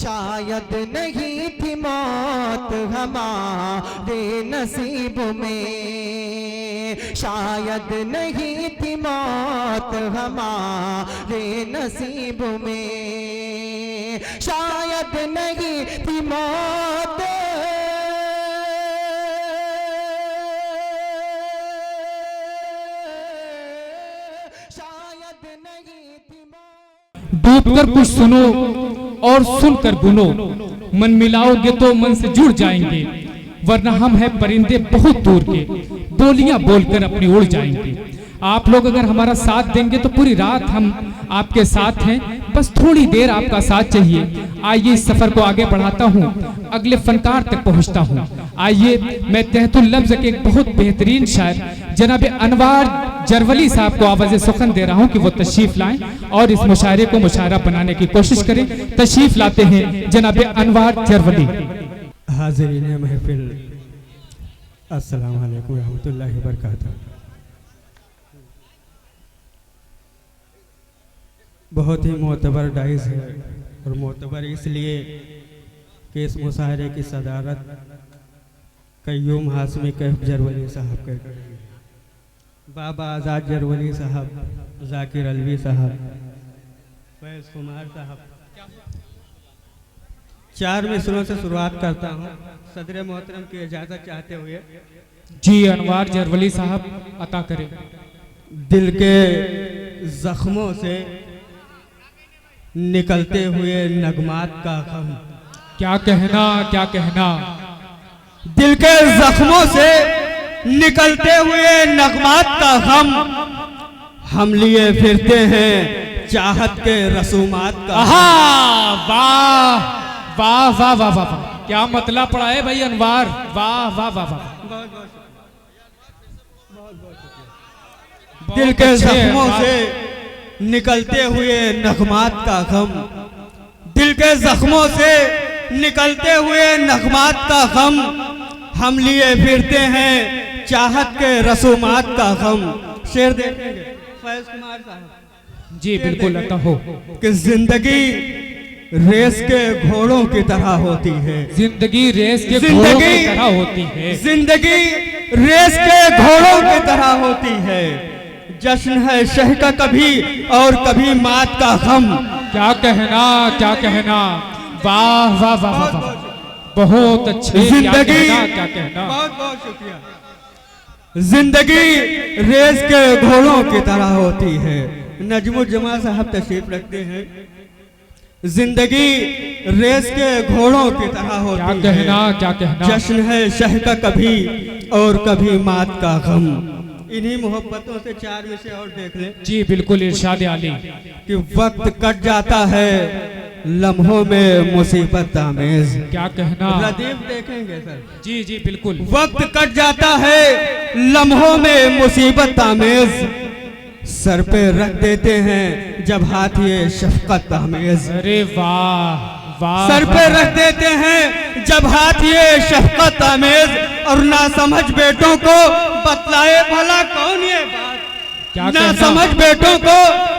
शायद नहीं थी मौत हमारे नसीब में, शायद नहीं थी मौत हमारे नसीब में, शायद नहीं थी मौत डूबकर कुछ सुनो और सुनकर बुनो, मन मिलाओगे तो मन से जुड़ जाएंगे, वरना हम हैं परिंदे बहुत दूर के, बोलियां बोलकर अपनी उड़ जाएंगे। आप लोग अगर हमारा साथ देंगे तो पूरी रात हम आपके साथ हैं, बस थोड़ी देर आपका साथ चाहिए। आइए इस सफर को आगे बढ़ाता हूँ, अगले फनकार तक पहुँचता हूँ। आइए मैं तहतुल लफ्ज़ के एक बहुत बेहतरीन शायर जनाब अनवार जरवली साहब को आवाज़ सुखन दे रहा हूँ कि वो तशरीफ लाएं और इस मुशायरे को मुशायरा बनाने की कोशिश करें। तशरीफ लाते हैं जनाब अनवार जरवली। हाज़रीन महफिल, अस्सलाम वालेकुम रहमतुल्लाहि व बरकातहू। बहुत ही मोतबर डाइस है और मोतबर इसलिए कि इस मुशायरे की सदारत कय्यूम हाशमी कैफ जरवली साहब कर रहे हैं। बाबा आज़ाद जरवली साहब, जाकिर अलवी साहब, फैज़ कुमार साहब। 4 मिसरों से शुरुआत करता हूँ सदर मोहतरम की इजाज़त चाहते हुए। जी अनवार जरवली साहब अता करें। दिल के जख्मों से निकलते हुए नगमात का गम। क्या कहना, क्या कहना। दिल के जख्मों से निकलते हुए नगमात का गम, हम लिए फिरते हैं चाहत के रसूमात का। वाह वाह वाह वाह वाह, क्या मतलब पड़ा है भाई अनवार, वाह वाह वाह वाह। दिल के जख्मों से निकलते हुए नगमात का गम, दिल के जख्मों से निकलते हुए नगमात का गम, हम लिए फिरते हैं चाहत के रसूमात का गम। शेर देखेंगे फैज़ कुमार साहब। जी बिल्कुल अता हो। कि जिंदगी रेस के घोड़ों की तरह होती है, जिंदगी रेस के घोड़ों की तरह होती है, जिंदगी रेस के घोड़ों की तरह होती है। जश्न है शह का कभी और कभी मात का गम। क्या कहना, क्या कहना। वाह वाह वाह वाह, बहुत अच्छे। जिंदगी, क्या कहना। बहुत बहुत शुक्रिया। जिंदगी रेस के घोड़ों की तरह होती है। नजमुल जमा साहब तशरीफ रखते हैं। जिंदगी रेस के घोड़ों की तरह होती है। क्या कहना, क्या कहना। जश्न है शह का कभी और कभी मात का गम। इन्हीं मोहब्बतों से 4 में से और देख लें। जी बिल्कुल इरशाद आली। कि वक्त कट जाता है लम्हों में मुसीबत आमेज। क्या कहना। रदीफ देखेंगे सर। जी जी बिल्कुल। वक्त कट जाता है लम्हों में मुसीबत आमेज, सर पे रख देते हैं जब हाथ ये शफकत आमेज। अरे वाह वाह। सर पे रख देते हैं जब हाथ ये शफकत आमेज, और ना समझ बेटों को बतलाए भला कौन ये बात। क्या ना समझ बेटों को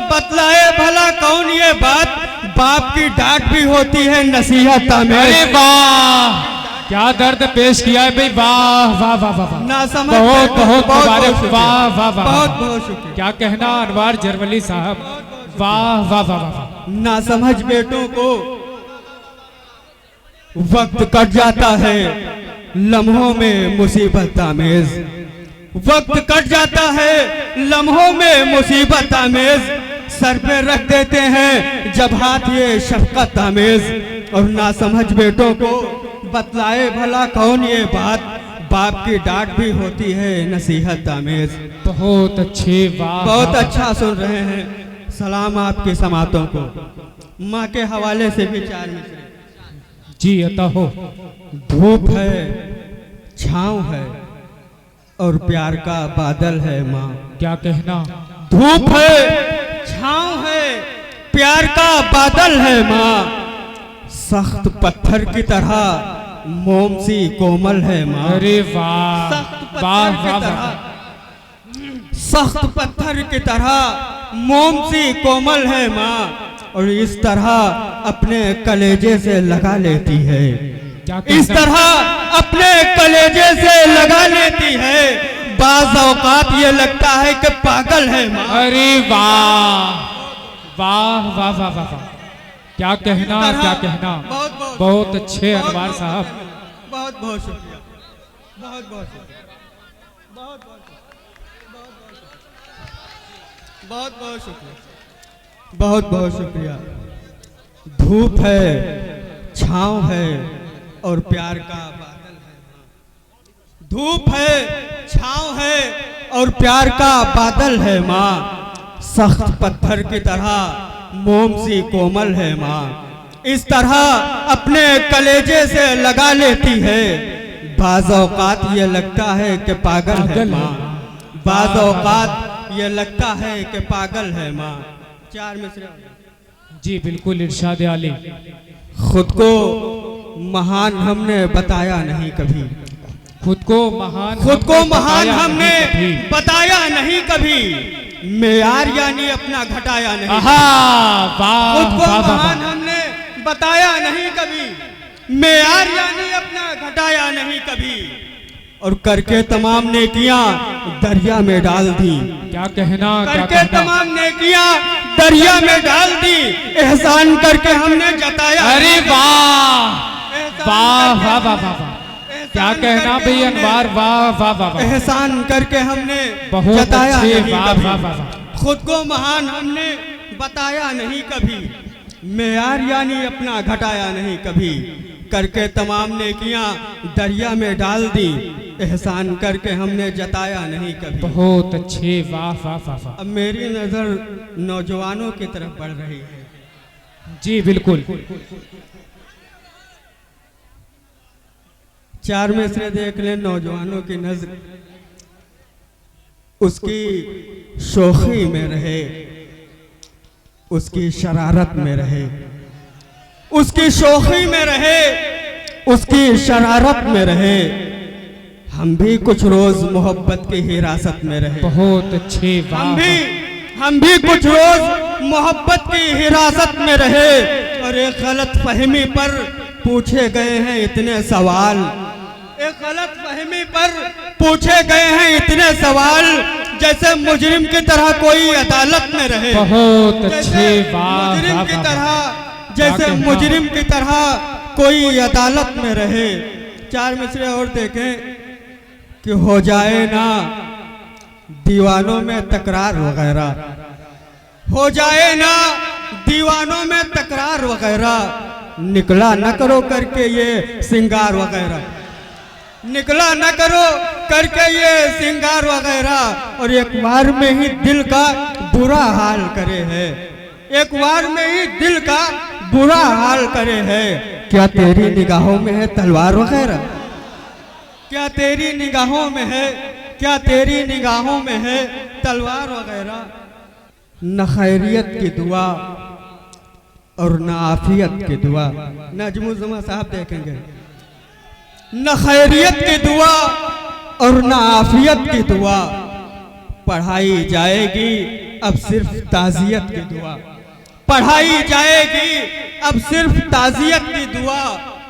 बतलाए भला कौन ये बात, बाप की डांट भी होती है नसीहत में। अरे वाह, क्या दर्द पेश किया है भाई। वाह वाह वाह वाह। ना समझ बहुत बहुत मुबारक। वाह वाह वाह, बहुत बहुत शुक्रिया। क्या कहना अनवार जरवली साहब। वाह वाह वाह वाह। ना समझ बेटों को वक्त कट जाता है लम्हों में मुसीबत आमेज, वक्त कट जाता है लम्हों में मुसीबत आमेज, सर पे रख देते हैं जब हाथ ये शफकत आमेज, और ना समझ बेटों को बतलाए भला कौन ये बात, बाप की डांट भी होती है नसीहत आमेज। बहुत अच्छे। वाह, बहुत अच्छा सुन रहे हैं। सलाम आपकी समातों को। माँ के हवाले से भी 4 मिसरे। जी अता हो। धूप है, छाँव है और प्यार का बादल है माँ। क्या कहना। धूप है, छाँव है, प्यार का बादल है माँ, सख्त पत्थर की तरह मोम सी कोमल है माँ। अरे वाह, वाह वाह। सख्त पत्थर की तरह मोम सी कोमल है माँ, और इस तरह अपने कलेजे से लगा लेती है, क्या इस कहना? तरह अपने कलेजे से लगा लेती है। बाज़ औकात ये लगता है कि पागल है माँ। अरे वाह वाह वाह वाह वाह वाह, क्या कहना इस तरह क्या कहना। बहुत बहुत अच्छे अनवार साहब, बहुत बहुत शुक्रिया, बहुत बहुत शुक्रिया, बहुत बहुत बहुत बहुत शुक्रिया, बहुत बहुत शुक्रिया। धूप है, छांव है और प्यार का बादल है। धूप है, छांव है और प्यार का बादल है माँ। सख्त पत्थर की तरह मोम सी कोमल है माँ। इस तरह अपने कलेजे से लगा लेती है। बाज़ औकात ये लगता है कि पागल है माँ। बाज़ औकात ये लगता है कि पागल है माँ। 4 मिसरे। जी बिल्कुल इरशाद आली। खुद को महान हमने बताया नहीं कभी, खुद को महान हमने बताया नहीं कभी। मेयार यानी अपना घटाया नहीं। आहा, वाह, खुद को वाह, वाह, महान वाह। हमने बताया नहीं कभी, मेयार यानी अपना घटाया नहीं कभी। और करके तमाम नेकियां दरिया में डाल दी, क्या कहना क्या करके कहना। तमाम नेकियां दरिया में डाल दी। एहसान करके हमने जताया। अरे वाह एहसान वाह करके वाह वाह हमने- वाह वाह, एहसान क्या कहना करके भाई हमने- अनवार, वाह वाह वाह वाह, एहसान करके हमने बहुत जताया अच्छे, नहीं वाह कभी। वाह वाह वाह। खुद को महान हमने बताया नहीं कभी, मेयार यानी अपना घटाया नहीं कभी। करके तमाम नेकियां दरिया में डाल दी। एहसान करके हमने जताया नहीं कभी। बहुत अच्छे, वाह वाह वाह वाह। अब मेरी नजर नौजवानों की तरफ बढ़ रही है। जी बिल्कुल। 4 में से देख ले नौजवानों की नजर उसकी शोखी में रहे, उसकी शरारत में रहे, उसकी शोखी में रहे, उसकी शरारत में रहे। हम भी कुछ रोज मोहब्बत की हिरासत में रहे। बहुत अच्छे, वाह हम भी कुछ रोज मोहब्बत की हिरासत में रहे। और एक गलत फहमी पर पूछे गए हैं इतने सवाल, एक गलत फहमी पर पूछे गए हैं इतने सवाल, जैसे मुजरिम की तरह कोई अदालत में रहे। बहुत अच्छे, जैसे वाह मुजरिम वाह की वाह, तरह, जैसे क्या कहना। मुजरिम की तरह कोई अदालत में रहे। 4 मिसरे और देखें कि हो जाए ना दीवानों में तकरार वगैरह, हो जाए ना दीवानों में तकरार वगैरह। निकला न करो करके ये सिंगार वगैरह, निकला न करो करके ये सिंगार वगैरह। और एक बार में ही दिल का बुरा हाल करे है, एक बार में ही दिल का बुरा हाल करे है। क्या तेरी निगाहों में है तलवार वगैरह, क्या तेरी निगाहों में है, क्या तेरी निगाहों में है तलवार वगैरह। न खैरियत की दुआ और न आफियत की दुआ। नजमुज़्ज़मा साहब देखेंगे, न खैरियत की दुआ और न आफियत की दुआ पढ़ाई जाएगी अब सिर्फ ताज़ियत की दुआ, पढ़ाई जाएगी अब सिर्फ ताज़ियत की दुआ।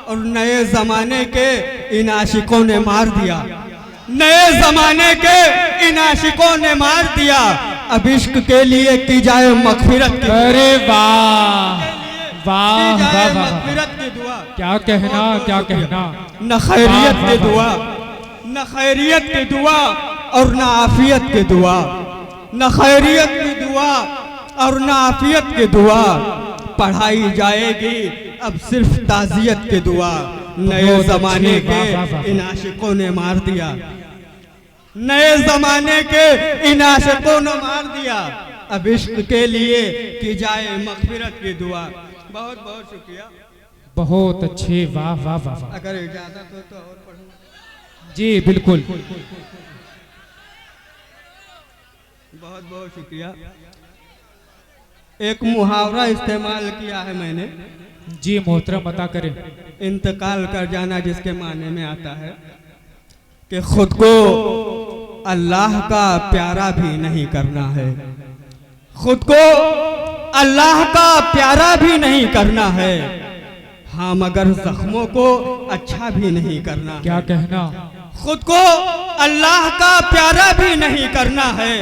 और नए जमाने के इन आशिकों ने मार दिया, नए जमाने के इन आशिकों ने मार दिया। अब इश्क के लिए की जाए मगफिरत की, अरे वाह वाह की वाह जाए वाह, मगफिरत की दुआ। क्या कहना क्या कहना। न खैरियत वाह, की वाह, दुआ, न खैरियत की दुआ और न आफियत की दुआ, न खैरियत की दुआ और न आफियत की दुआ पढ़ाई जाएगी अब सिर्फ ताज़ियत की दुआ। नए बहुत जमाने अच्छे, वाह, वाह, वाह। के इन आशिकों ने मार दिया, नए जमाने के इन आशिकों ने मार दिया। अब इश्क के लिए की जाए मगफिरत की दुआ। बहुत बहुत शुक्रिया। बहुत अच्छे, वाह वाह वाह वाह। अगर इजाजत हो तो और पढ़ूं। जी बिल्कुल। बहुत बहुत शुक्रिया। एक मुहावरा इस्तेमाल किया है मैंने, जी मोहतरम अता करें। इंतकाल कर जाना, जिसके माने में आता है कि खुद को अल्लाह का प्यारा भी नहीं करना है, खुद को अल्लाह का प्यारा भी नहीं करना है, हाँ मगर जख्मों को अच्छा भी नहीं करना। क्या कहना? खुद को अल्लाह का प्यारा भी नहीं करना है,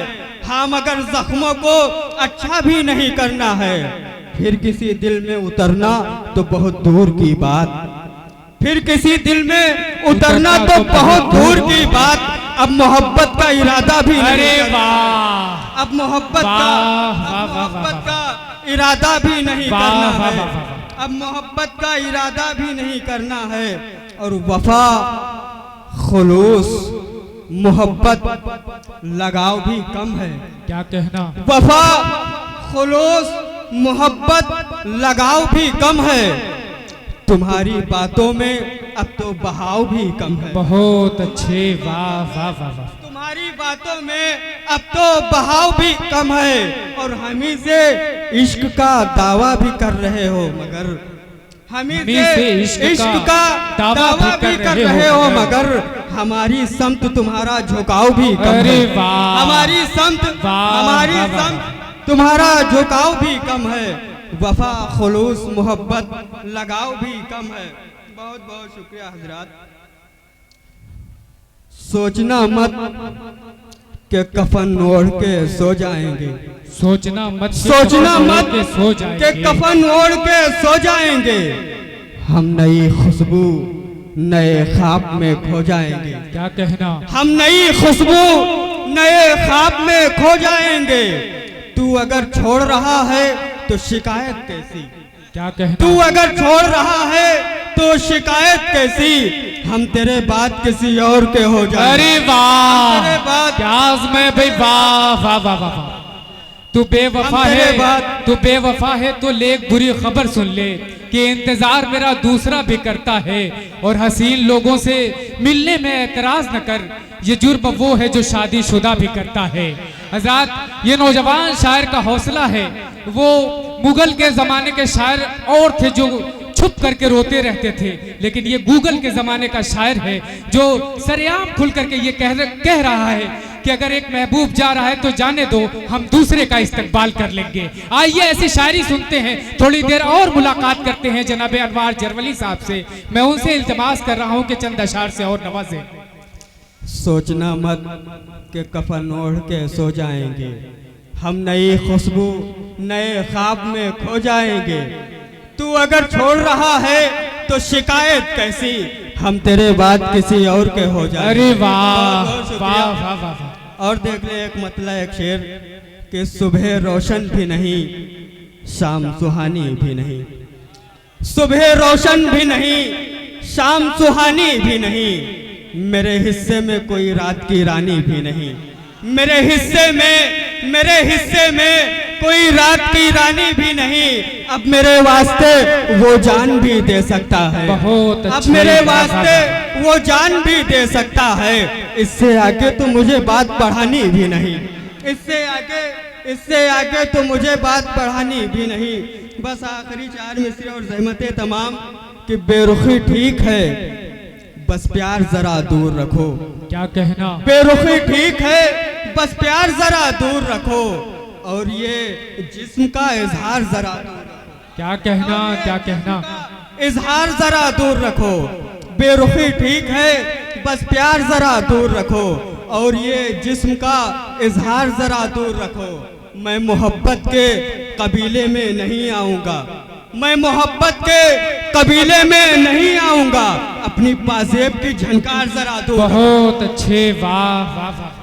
हाँ मगर जख्मों को अच्छा भी नहीं करना है। फिर किसी दिल में उतरना तो बहुत दूर की बात, फिर किसी दिल में उतरना तो बहुत दूर की बात। अब मोहब्बत का इरादा भी नहीं अरे करना। वाह, अब मोहब्बत का इरादा भी नहीं वाह, करना वाह, है। वाह, वाह। अब मोहब्बत का इरादा भी नहीं करना है। और वफा, खुलूस, मोहब्बत, लगाव भी कम है। क्या कहना? वफा, खुलूस, मोहब्बत, लगाव भी कम है। तुम्हारी बातों में अब तो बहाव भी कम है। बहुत अच्छे, वाह वाह वाह वाह। तुम्हारी बातों में अब तो बहाव भी कम है। और हमी से इश्क का दावा भी कर रहे हो, मगर हमी से इश्क का दावा भी कर रहे हो, मगर हमारी समत तुम्हारा झुकाव भी कम अरे है। वाह, हमारी समत वाह, हमारी वाह, वाह, समत तुम्हारा झुकाव भी कम है। वफा, खुलूस, मोहब्बत, लगाव भी कम है। बहुत बहुत शुक्रिया हजरात। सोचना मत कि कफन ओढ़ के सो जाएंगे, सोचना मत, सोचना मत के सो जाएंगे, कि कफन ओढ़ के सो जाएंगे। हम नई खुशबू नए ख्वाब में खो जाएंगे। क्या कहना? हम नई खुशबू नए ख्वाब में खो जाएंगे। तू अगर छोड़ रहा है तो शिकायत कैसी? क्या कहना? तू अगर छोड़ रहा है तो शिकायत कैसी? हम तेरे बाद किसी और के हो जाए। अरे वाह, तेरे बाद क्या मैं भाई, वाह वाह वाह वाह वाह। तू बेवफा हम तेरे है, बाद- तू बेवफा है तो ले एक बुरी खबर सुन ले कि इंतजार मेरा दूसरा भी करता है। और हसीन लोगों से मिलने में एतराज न कर, ये जुर्म वो है जो शादीशुदा भी करता है। हजरात, ये नौजवान शायर का हौसला है। वो मुगल के जमाने के शायर और थे जो छुप करके रोते रहते थे, लेकिन ये गूगल के जमाने का शायर है जो सरेआम खुल करके ये कह रहा है कि अगर एक महबूब जा रहा है तो जाने दो, हम दूसरे का इस्तकबाल कर लेंगे। आइए ऐसी शायरी सुनते हैं, थोड़ी देर और मुलाकात करते हैं जनाब अनवार जरवली साहब से। मैं उनसे इल्तिमास कर रहा हूं कि चंद अशार से और नवाजे। सोचना मत कि कफन ओढ़ के सो जाएंगे, हम नई खुशबू नए ख्वाब में खो जाएंगे। तू अगर छोड़ रहा है तो शिकायत कैसी? हम तेरे बाद किसी और के हो जाएंगे। अरे वाह बहुत बहुत शुक्रिया। वाह वाह वाह वाह। और देख ले एक मतलब एक शेर कि सुबह रोशन भी नहीं, शाम सुहानी भी नहीं। सुबह रोशन भी नहीं, शाम सुहानी भी नहीं। मेरे हिस्से में कोई रात की रानी भी नहीं। मेरे हिस्से में कोई रात की रानी भी नहीं। अब मेरे वास्ते वो जान भी दे सकता है। बहुत अब अच्छे, मेरे वाह, वास्ते वो जान भी दे सकता है। इससे आगे तो मुझे बात बढ़ानी भी नहीं। इससे आगे तो मुझे बात बढ़ानी भी नहीं। बस आखिरी 4 मिसरे और ज़हमतें तमाम कि बेरुखी ठीक है, बस प्यार जरा दूर रखो। क्या कहना? बेरुखी ठीक है, बस प्यार जरा दूर रखो। और ये जिस्म का इजहार जरा दूर रखो। क्या कहना? क्या कहना? इजहार जरा दूर रखो। बेरुखी ठीक है, बस प्यार जरा दूर रखो। और ये जिस्म का इजहार जरा दूर रखो। मैं मोहब्बत के कबीले में नहीं आऊँगा। मैं मोहब्बत के कबीले में नहीं आऊँगा। अपनी पाजेब की झनकार जरा दूर रखो। बहुत अच्छे, वाह वाह वाह।